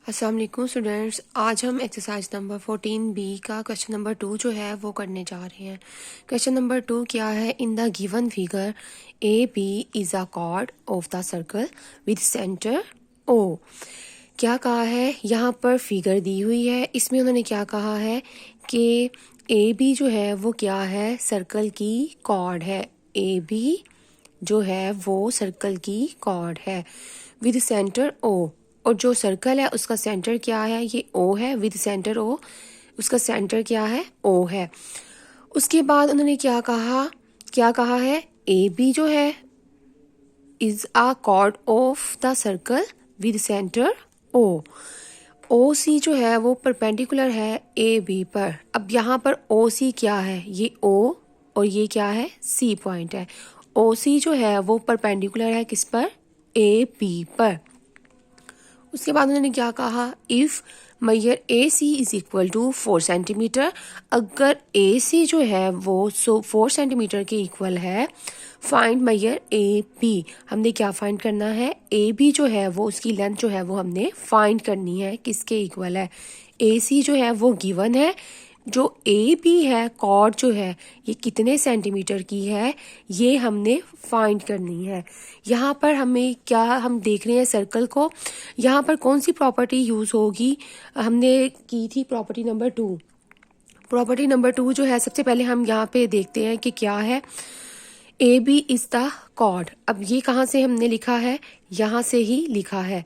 अस्सलाम वालेकुम स्टूडेंट्स, आज हम एक्सरसाइज नंबर 14B का क्वेश्चन नंबर 2 जो है वो करने जा रहे हैं। क्वेश्चन नंबर 2 क्या है? In the given figure A B is a chord of the circle with centre O. क्या कहा है? यहाँ पर फिगर दी हुई है, इसमें उन्होंने क्या कहा है कि ए बी जो है वो क्या है? सर्कल की कॉर्ड है। ए बी जो है वो सर्कल की कॉर्ड है विद सेंटर ओ, और जो सर्कल है उसका सेंटर क्या है? ये ओ है। विद सेंटर ओ, उसका सेंटर क्या है? ओ है। उसके बाद उन्होंने क्या कहा है? ए बी जो है is a chord of the circle with centre O. O C जो है वो परपेंडिकुलर है ए बी पर। अब यहाँ पर ओ सी क्या है? ये ओ और ये क्या है? सी पॉइंट है। ओ सी जो है वो परपेंडिकुलर है किस पर? ए बी पर। उसके बाद उन्होंने क्या कहा? If measure A C is equal to 4 centimetre, अगर ए सी जो है वो 4 सेंटीमीटर के इक्वल है, फाइंड मैयर ए बी। हमने क्या फाइंड करना है? ए बी जो है वो उसकी लेंथ जो है वो हमने फाइंड करनी है, किसके इक्वल है? ए सी जो है वो गिवन है, जो ए बी है कॉर्ड जो है ये कितने सेंटीमीटर की है ये हमने फाइंड करनी है। यहाँ पर हमें क्या हम देख रहे हैं सर्कल को, यहाँ पर कौन सी प्रॉपर्टी यूज़ होगी? हमने की थी प्रॉपर्टी नंबर 2। प्रॉपर्टी नंबर 2 जो है, सबसे पहले हम यहाँ पे देखते हैं कि क्या है। A B is the chord. अब ये कहाँ से हमने लिखा है? यहाँ से ही लिखा है।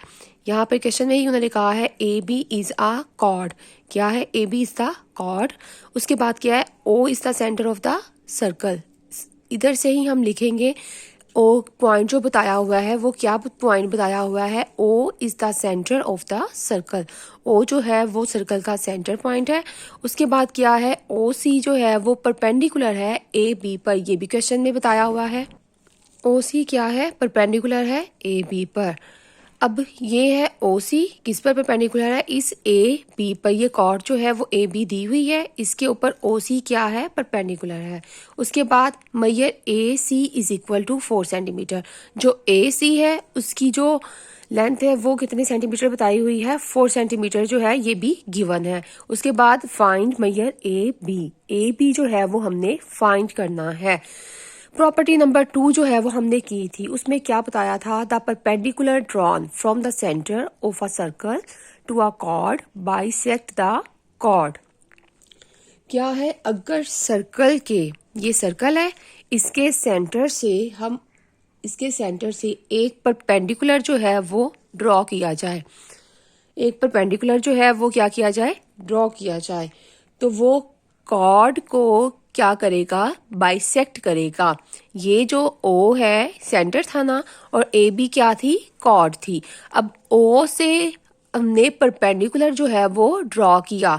यहाँ पे क्वेश्चन में ही उन्होंने कहा है A B is a chord. क्या है? A B is the chord. उसके बाद क्या है? O is the centre of the circle. इधर से ही हम लिखेंगे। ओ पॉइंट जो बताया हुआ है वो क्या पॉइंट बताया हुआ है? O is the centre of the circle. O जो है वो सर्कल का सेंटर पॉइंट है। उसके बाद क्या है? ओ सी जो है वो परपेंडिकुलर है ए बी पर। ये भी क्वेश्चन में बताया हुआ है। ओ सी क्या है? परपेंडिकुलर है ए बी पर। अब ये है ओ सी किस पर परपेंडिकुलर है? इस ए बी पर। ये कॉर्ड जो है वो ए बी दी हुई है, इसके ऊपर ओ सी क्या है? परपेंडिकुलर है। उसके बाद Maihar A C is equal to 4 centimetre. जो ए सी है उसकी जो लेंथ है वो कितने सेंटीमीटर बताई हुई है? 4 सेंटीमीटर जो है ये भी गिवन है। उसके बाद find measure A B. A B जो है वो हमने फाइंड करना है। प्रॉपर्टी नंबर 2 जो है वो हमने की थी, उसमें क्या बताया था? The perpendicular drawn from the centre of a circle to a chord bisect the chord. क्या है? अगर सर्कल के, ये सर्कल है, इसके सेंटर से एक परपेंडिकुलर जो है वो ड्रॉ किया जाए। एक परपेंडिकुलर जो है वो क्या किया जाए? ड्रॉ किया जाए। तो वो कॉर्ड को क्या करेगा? बाइसेक्ट करेगा। ये जो ओ है सेंटर था ना, और ए बी क्या थी? कॉर्ड थी। अब ओ से हमने परपेंडिकुलर जो है वो ड्रॉ किया।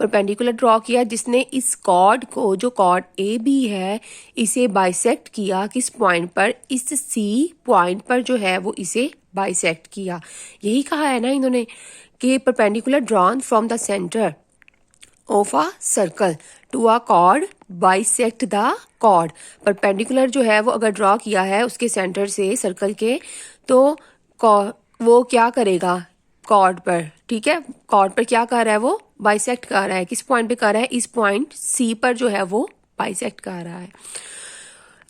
परपेंडिकुलर ड्रॉ किया जिसने इस कॉर्ड को, जो कॉर्ड ए बी है, इसे बाइसेक्ट किया किस पॉइंट पर? इस सी पॉइंट पर जो है वो इसे बाइसेक्ट किया। यही कहा है ना इन्होंने कि perpendicular drawn from the centre of a circle to a chord bisect the chord. Perpendicular जो है वो अगर ड्रॉ किया है उसके सेंटर से सर्कल के, तो वो क्या करेगा? कॉर्ड पर, ठीक है, कॉर्ड पर क्या कर रहा है? वो बाइसेक्ट कर रहा है। किस पॉइंट पे कर रहा है? इस पॉइंट सी पर जो है वो बाइसेक्ट कर रहा है।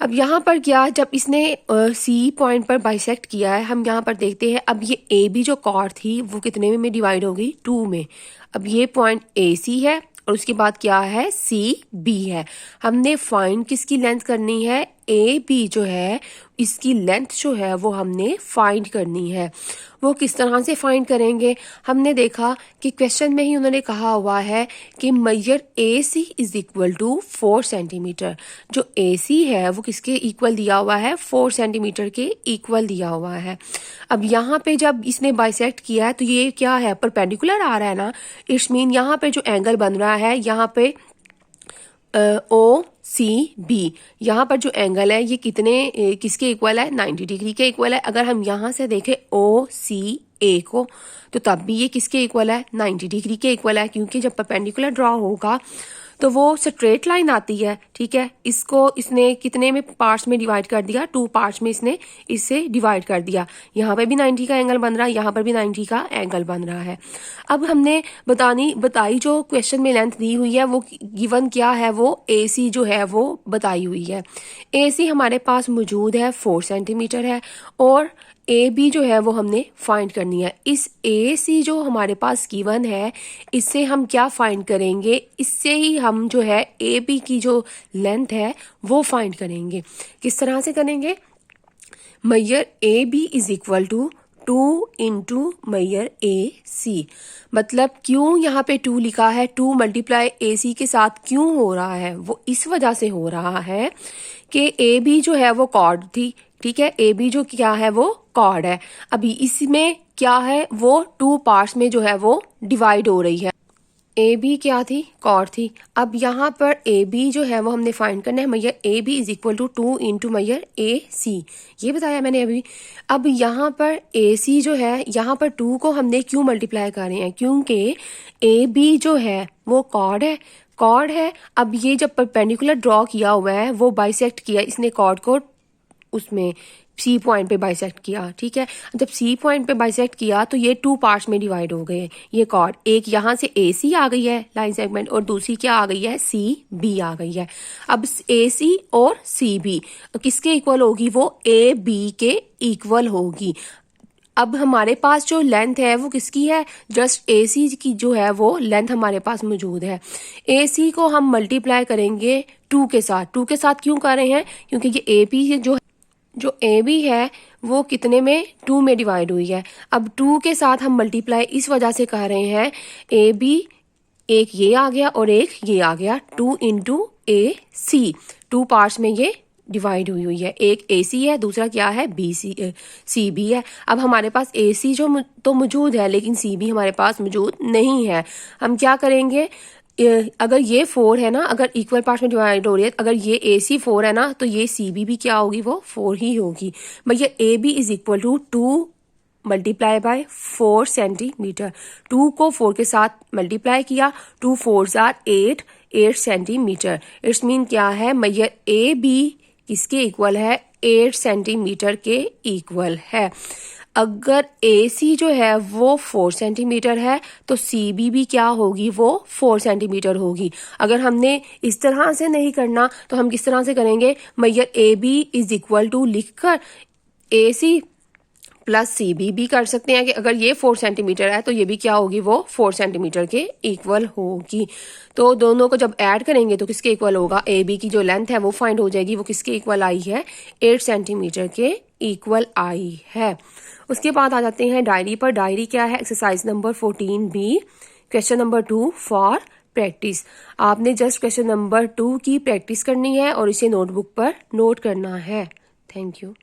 अब यहाँ पर क्या, जब इसने सी पॉइंट पर बाइसेक्ट किया है, हम यहाँ पर देखते हैं। अब ये ए बी जो कॉर्ड थी वो कितने में डिवाइड हो गई? 2 में। अब ये पॉइंट ए सी है और उसके बाद क्या है? सी बी है। हमने फाइंड किसकी लेंथ करनी है? ए बी जो है इसकी लेंथ जो है वो हमने फाइंड करनी है। वो किस तरह से फाइंड करेंगे? हमने देखा कि क्वेश्चन में ही उन्होंने कहा हुआ है कि Maihar A C is equal to 4 centimetre. जो ए सी है वो किसके इक्वल दिया हुआ है? 4 सेंटीमीटर के इक्वल दिया हुआ है। अब यहाँ पे जब इसने बाइसेक्ट किया है तो ये क्या है? परपेंडिकुलर आ रहा है ना। इट्स मीन यहाँ पे जो एंगल बन रहा है, यहाँ पे ओ सी बी, यहाँ पर जो एंगल है ये किसके इक्वल है? 90 डिग्री के इक्वल है। अगर हम यहाँ से देखें ओ सी ए को, तो तब भी ये किसके इक्वल है? 90 डिग्री के इक्वल है, क्योंकि जब परपेंडिकुलर ड्रॉ होगा तो वो स्ट्रेट लाइन आती है, ठीक है। इसको इसने कितने में पार्ट्स में डिवाइड कर दिया, 2 पार्ट्स में इसने इसे डिवाइड कर दिया। यहाँ पे भी 90 का एंगल बन रहा है, यहाँ पर भी 90 का एंगल बन रहा है। अब हमने बताई जो क्वेश्चन में लेंथ दी हुई है वो गिवन क्या है, वो AC जो है वो बताई हुई है। AC हमारे पास मौजूद है 4 सेंटीमीटर है और AB जो है वो हमने फाइंड करनी है। इस AC जो हमारे पास गिवन है इससे हम क्या फाइंड करेंगे, इससे ही हम जो है AB की जो लेंथ है वो फाइंड करेंगे। किस तरह से करेंगे, measure AB is equal to 2 into measure AC। मतलब क्यों यहाँ पे 2 लिखा है, 2 मल्टीप्लाई AC के साथ क्यों हो रहा है, वो इस वजह से हो रहा है कि AB जो है वो कॉर्ड थी, ठीक है। AB जो क्या है वो कॉर्ड है। अभी इसमें क्या है, वो 2 पार्ट्स में जो है वो डिवाइड हो रही है। AB क्या थी, कॉर्ड थी। अब यहाँ पर AB जो है वो हमने फाइंड करना है। Measure AB is equal to 2 into measure AC, ये बताया मैंने अभी। अब यहाँ पर AC जो है, यहाँ पर 2 को हमने क्यों मल्टीप्लाई कर रहे हैं, क्योंकि AB जो है वो कॉर्ड है। अब ये जब परपेंडिकुलर ड्रॉ किया हुआ है वो बाइसेक्ट किया इसने कॉर्ड को, उसमें C पॉइंट पे बाइसेक्ट किया, ठीक है। जब C पॉइंट पे बाइसेक्ट किया तो ये 2 पार्ट्स में डिवाइड हो गए ये कॉर्ड। एक यहाँ से AC आ गई है लाइन सेगमेंट और दूसरी क्या आ गई है, CB आ गई है। अब AC और CB किसके इक्वल होगी, वो AB के इक्वल होगी। अब हमारे पास जो लेंथ है वो किसकी है, जस्ट AC की जो है वो लेंथ हमारे पास मौजूद है। AC को हम मल्टीप्लाई करेंगे 2 के साथ। 2 के साथ क्यों कर रहे हैं, क्योंकि ये AP जो AB है वो कितने में, 2 में डिवाइड हुई है। अब 2 के साथ हम मल्टीप्लाई इस वजह से कर रहे हैं, AB एक ये आ गया और एक ये आ गया, 2 इंटू AC, 2 पार्ट्स में ये डिवाइड हुई है। एक AC है, दूसरा क्या है, CB है। अब हमारे पास AC जो तो मौजूद है लेकिन CB हमारे पास मौजूद नहीं है। हम क्या करेंगे, अगर ये 4 है ना, अगर इक्वल पार्ट्स में डिवाइड हो रही है, अगर ये AC 4 है ना तो ये CB भी क्या होगी, वो 4 ही होगी। भैया AB is equal to 2 multiply by 4 centimetre. 2 को 4 के साथ मल्टीप्लाई किया, 2 4 आर 8 सेंटीमीटर। इट्स मीन क्या है, मैयर AB किसके इक्वल है, 8 सेंटीमीटर के इक्वल है। अगर AC जो है वो 4 सेंटीमीटर है तो CB भी क्या होगी, वो 4 सेंटीमीटर होगी। अगर हमने इस तरह से नहीं करना तो हम किस तरह से करेंगे, measure AB is equal to लिखकर AC प्लस CB भी कर सकते हैं कि अगर ये 4 सेंटीमीटर है तो ये भी क्या होगी, वो 4 सेंटीमीटर के इक्वल होगी। तो दोनों को जब ऐड करेंगे तो किसके इक्वल होगा, AB की जो लेंथ है वो फाइंड हो जाएगी, वो किसके इक्वल आई है, 8 सेंटीमीटर के इक्वल आई है। उसके बाद आ जाते हैं डायरी पर। डायरी क्या है, exercise number 14B question number 2 for practice. आपने जस्ट क्वेश्चन नंबर 2 की प्रैक्टिस करनी है और इसे नोटबुक पर नोट करना है। Thank you.